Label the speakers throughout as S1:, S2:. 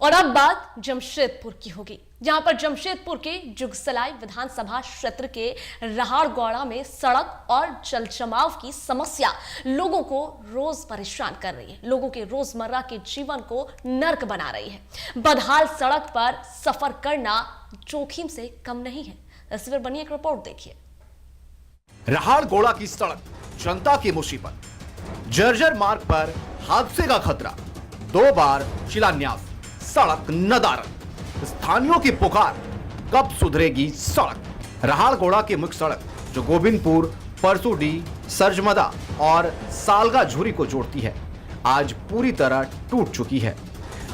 S1: और अब बात जमशेदपुर की होगी, जहां पर जमशेदपुर के जुगसलाई विधानसभा क्षेत्र के रहाड़गौड़ा में सड़क और जलजमाव की समस्या लोगों को रोज परेशान कर रही है, लोगों के रोजमर्रा के जीवन को नर्क बना रही है। बदहाल सड़क पर सफर करना जोखिम से कम नहीं है। तस्वीर बनी एक रिपोर्ट देखिए।
S2: रहाड़गौड़ा की सड़क जनता की मुसीबत, जर्जर मार्ग पर हादसे का खतरा, 2 बार शिलान्यास, सड़क नदारद, स्थानियों की पुकार, कब सुधरेगी सड़क। रहाड़गौड़ा की मुख्य सड़क जो गोविंदपुर, परसूडी, सरजमदा और सालगा झुरी को जोड़ती है, आज पूरी तरह टूट चुकी है।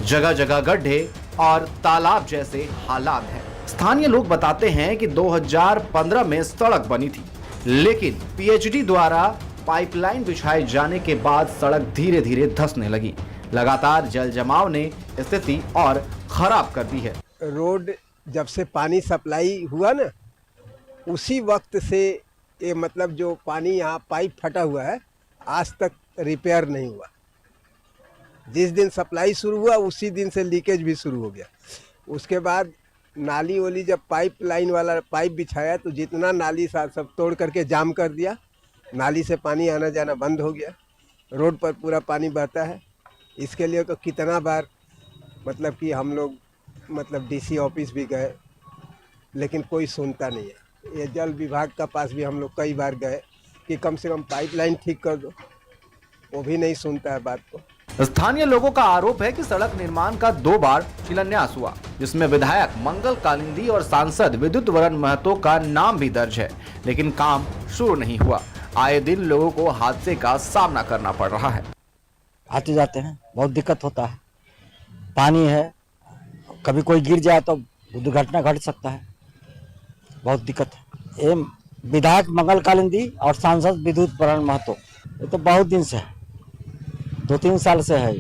S2: जगह जगह गड्ढे और तालाब जैसे हालात हैं। स्थानीय लोग बताते हैं कि 2015 में सड़क बनी थी, लेकिन पीएचडी द्वारा पाइपलाइन बिछाए जाने के बाद सड़क धीरे धीरे धंसने लगी। लगातार जल जमाव ने स्थिति और खराब कर दी है।
S3: रोड जब से पानी सप्लाई हुआ ना, उसी वक्त से ये मतलब जो पानी यहाँ पाइप फटा हुआ है, आज तक रिपेयर नहीं हुआ। जिस दिन सप्लाई शुरू हुआ उसी दिन से लीकेज भी शुरू हो गया। उसके बाद नाली वाली जब पाइप लाइन वाला पाइप बिछाया तो जितना नाली सा सब तोड़ करके जाम कर दिया, नाली से पानी आना जाना बंद हो गया। रोड पर पूरा पानी बहता है। इसके लिए तो कितना बार मतलब कि हम लोग मतलब डीसी ऑफिस भी गए, लेकिन कोई सुनता नहीं है। ये जल विभाग का पास भी हम लोग कई बार गए कि कम से कम पाइपलाइन ठीक कर दो, वो भी नहीं सुनता है बात को।
S2: स्थानीय लोगों का आरोप है कि सड़क निर्माण का 2 बार शिलान्यास हुआ, जिसमें विधायक मंगल कालिंदी और सांसद विद्युत वरण महतो का नाम भी दर्ज है, लेकिन काम शुरू नहीं हुआ। आए दिन लोगों को हादसे का सामना करना पड़ रहा है।
S4: आते जाते हैं, बहुत दिक्कत होता है। पानी है, कभी कोई गिर जाए तो दुर्घटना घट सकता है, बहुत दिक्कत है। ये विधायक मंगल कालिंदी और सांसद विद्युत वरण महतो, ये तो बहुत दिन से है, 2-3 साल से है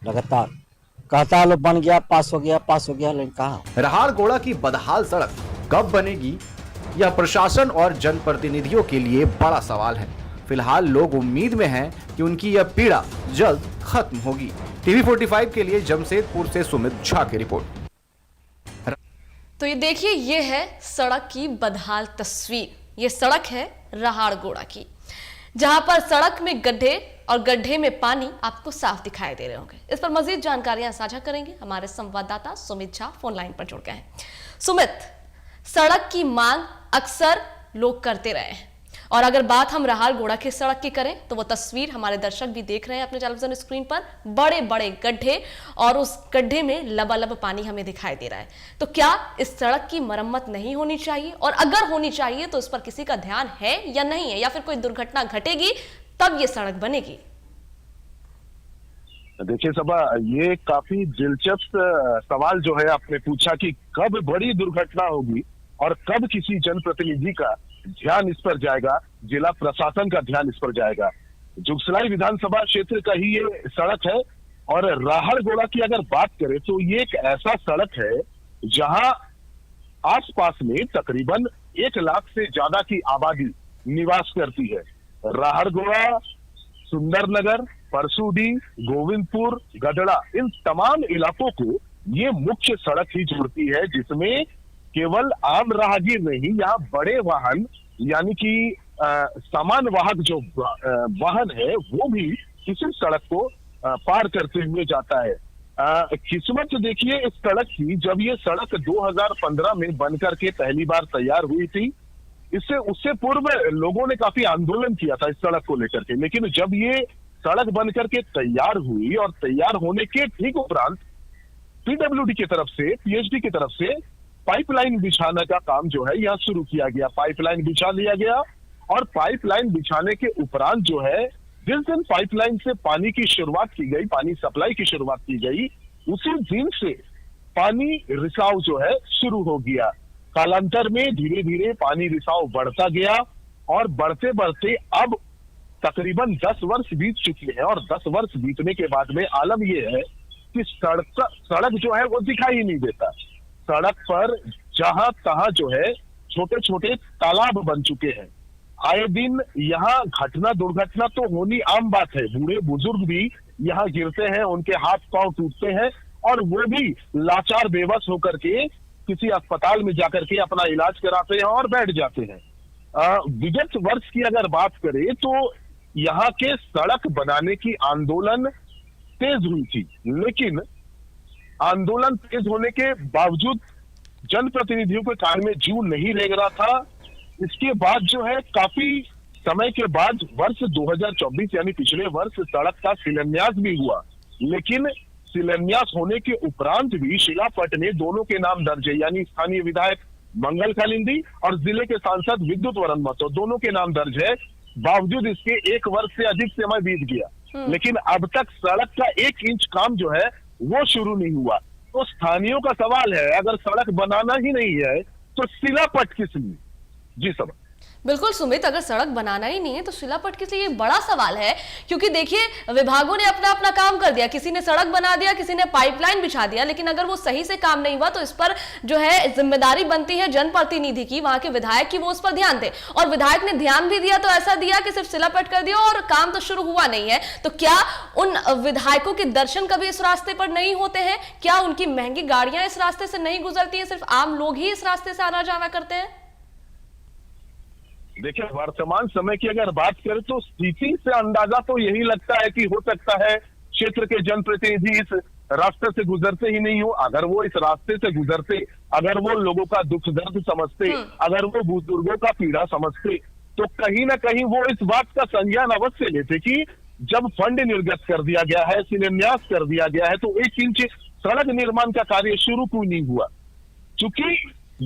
S4: लगातार। कहता है लोग बन गया, पास हो गया, लेकिन कहाँ।
S2: रहाड़गौड़ा की बदहाल सड़क कब बनेगी, यह प्रशासन और जनप्रतिनिधियों के लिए बड़ा सवाल है। फिलहाल लोग उम्मीद में हैं कि उनकी यह पीड़ा जल्द खत्म होगी। टीवी 45 के लिए जमशेदपुर से सुमित झा की रिपोर्ट।
S1: तो ये देखिए, ये है सड़क की बदहाल तस्वीर। ये सड़क है रहाड़गौड़ा की, जहां पर सड़क में गड्ढे और गड्ढे में पानी आपको साफ दिखाई दे रहे होंगे। इस पर मजीद जानकारियां साझा करेंगे हमारे संवाददाता सुमित झा, फोन लाइन पर जुड़ गए हैं। सुमित, सड़क की मांग अक्सर लोग करते रहे हैं, और अगर बात हम रहाड़गौड़ा की सड़क की करें तो वो तस्वीर हमारे दर्शक भी देख रहे हैं अपने टेलीविजन स्क्रीन पर। बड़े बड़े गड्ढे और उस गड्ढे में लबालब पानी हमें दिखाई दे रहा है। तो क्या इस सड़क की मरम्मत नहीं होनी चाहिए, और अगर होनी चाहिए तो इस पर किसी का ध्यान है या नहीं है, या फिर कोई दुर्घटना घटेगी तब ये सड़क बनेगी?
S5: देखिए सबा, ये काफी दिलचस्प सवाल जो है आपने पूछा कि कब बड़ी दुर्घटना होगी और कब किसी जनप्रतिनिधि का ध्यान इस पर जाएगा, जिला प्रशासन का ध्यान इस पर जाएगा। जुगसलाई विधानसभा क्षेत्र का ही ये सड़क है, और रहाड़गौड़ा की अगर बात करें तो ये एक ऐसा सड़क है जहां आसपास में तकरीबन 1 लाख से ज्यादा की आबादी निवास करती है। रहाड़गौड़ा, सुंदरनगर, परसूडी, गोविंदपुर, गडड़ा, इन तमाम इलाकों को ये मुख्य सड़क ही जोड़ती है, जिसमें केवल आम राहगीर नहीं, यहाँ बड़े वाहन यानी कि सामान वाहक जो वाहन है वो भी इसी सड़क को पार करते हुए जाता है। किस्मत देखिए इस सड़क की, जब ये सड़क 2015 में बनकर के पहली बार तैयार हुई थी, उससे पूर्व लोगों ने काफी आंदोलन किया था इस सड़क को लेकर के, लेकिन जब ये सड़क बनकर के तैयार हुई और तैयार होने के ठीक उपरांत पीडब्ल्यूडी की तरफ से, पीएचडी की तरफ से पाइपलाइन बिछाने का काम जो है यहाँ शुरू किया गया। पाइपलाइन बिछा लिया गया, और पाइपलाइन बिछाने के उपरांत जो है, जिस दिन पाइपलाइन से पानी की शुरुआत की गई, पानी सप्लाई की शुरुआत की गई, उसी दिन से पानी रिसाव जो है शुरू हो गया। कालांतर में धीरे धीरे पानी रिसाव बढ़ता गया, और बढ़ते बढ़ते अब तकरीबन 10 वर्ष बीत चुके हैं, और 10 वर्ष बीतने के बाद में आलम यह है कि सड़क जो है वो दिखाई ही नहीं देता। सड़क पर जहां तहां जो है छोटे छोटे तालाब बन चुके हैं। आए दिन यहाँ घटना दुर्घटना तो होनी आम बात है। बूढ़े बुजुर्ग भी यहाँ गिरते हैं, उनके हाथ पांव टूटते हैं, और वो भी लाचार बेबस होकर के किसी अस्पताल में जाकर के अपना इलाज कराते हैं और बैठ जाते हैं। विगत वर्ष की अगर बात करें तो यहाँ के सड़क बनाने की आंदोलन तेज हुई थी, लेकिन आंदोलन तेज होने के बावजूद जनप्रतिनिधियों के कान में जू नहीं रेंग रहा था। इसके बाद जो है काफी समय के बाद वर्ष 2024 यानी पिछले वर्ष सड़क का शिलान्यास भी हुआ, लेकिन शिलान्यास होने के उपरांत भी शिलापट में दोनों के नाम दर्ज है, यानी स्थानीय विधायक मंगल कालिंदी और जिले के सांसद विद्युत वरण महतो दोनों के नाम दर्ज है। बावजूद इसके 1 वर्ष से अधिक समय बीत गया, लेकिन अब तक सड़क का 1 इंच काम जो है वो शुरू नहीं हुआ। तो स्थानीयों का सवाल है, अगर सड़क बनाना ही नहीं है तो शिलापट किस लिए? जी सब
S1: बिल्कुल सुमित, अगर सड़क बनाना ही नहीं है तो शिलापट किस लिए, ये बड़ा सवाल है। क्योंकि देखिए विभागों ने अपना अपना काम कर दिया, किसी ने सड़क बना दिया, किसी ने पाइपलाइन बिछा दिया, लेकिन अगर वो सही से काम नहीं हुआ तो इस पर जो है जिम्मेदारी बनती है जनप्रतिनिधि की, वहां के विधायक की, वो उस पर ध्यान दे। और विधायक ने ध्यान भी दिया तो ऐसा दिया कि सिर्फ शिलापट कर दिया और काम तो शुरू हुआ नहीं है। तो क्या उन विधायकों के दर्शन कभी इस रास्ते पर नहीं होते हैं? क्या उनकी महंगी गाड़ियां इस रास्ते से नहीं गुजरती है? सिर्फ आम लोग ही इस रास्ते से आना जाना करते हैं?
S5: देखिए, वर्तमान समय की अगर बात करें तो स्थिति से अंदाजा तो यही लगता है कि हो सकता है क्षेत्र के जनप्रतिनिधि इस रास्ते से गुजरते ही नहीं हो। अगर वो इस रास्ते से गुजरते, अगर वो लोगों का दुख दर्द समझते, अगर वो बुजुर्गों का पीड़ा समझते, तो कहीं ना कहीं वो इस बात का संज्ञान अवश्य लेते कि जब फंड निर्गत कर दिया गया है, शिलान्यास कर दिया गया है, तो 1 इंच सड़क निर्माण का कार्य शुरू क्यों नहीं हुआ? क्योंकि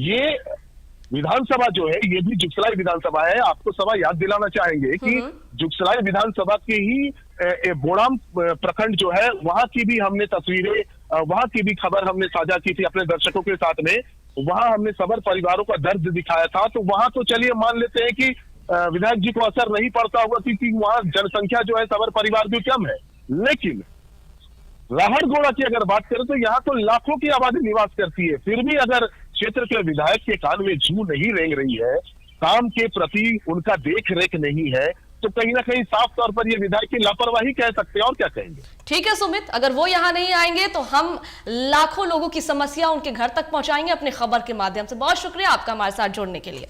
S5: ये विधानसभा जो है ये भी जुगसलाई विधानसभा है। आपको सभा याद दिलाना चाहेंगे कि जुगसलाई विधानसभा के ही बोड़ाम प्रखंड जो है वहां की भी हमने तस्वीरें, वहां की भी खबर हमने साझा की थी अपने दर्शकों के साथ में। वहां हमने सबर परिवारों का दर्द दिखाया था। तो वहां तो चलिए मान लेते हैं कि विधायक जी को असर नहीं पड़ता होगा क्योंकि वहां जनसंख्या जो है सबर परिवार भी कम है, लेकिन राहड़गोड़ा की अगर बात करें तो यहाँ तो लाखों की आबादी निवास करती है। फिर भी अगर क्षेत्र के विधायक के कान में जू नहीं रेंग रही है, काम के प्रति उनका देख रेख नहीं है, तो कहीं ना कहीं साफ तौर पर ये विधायक की लापरवाही कह सकते हैं, और क्या कहेंगे।
S1: ठीक है सुमित, अगर वो यहाँ नहीं आएंगे तो हम लाखों लोगों की समस्या उनके घर तक पहुंचाएंगे अपने खबर के माध्यम से। बहुत शुक्रिया आपका हमारे साथ जुड़ने के लिए।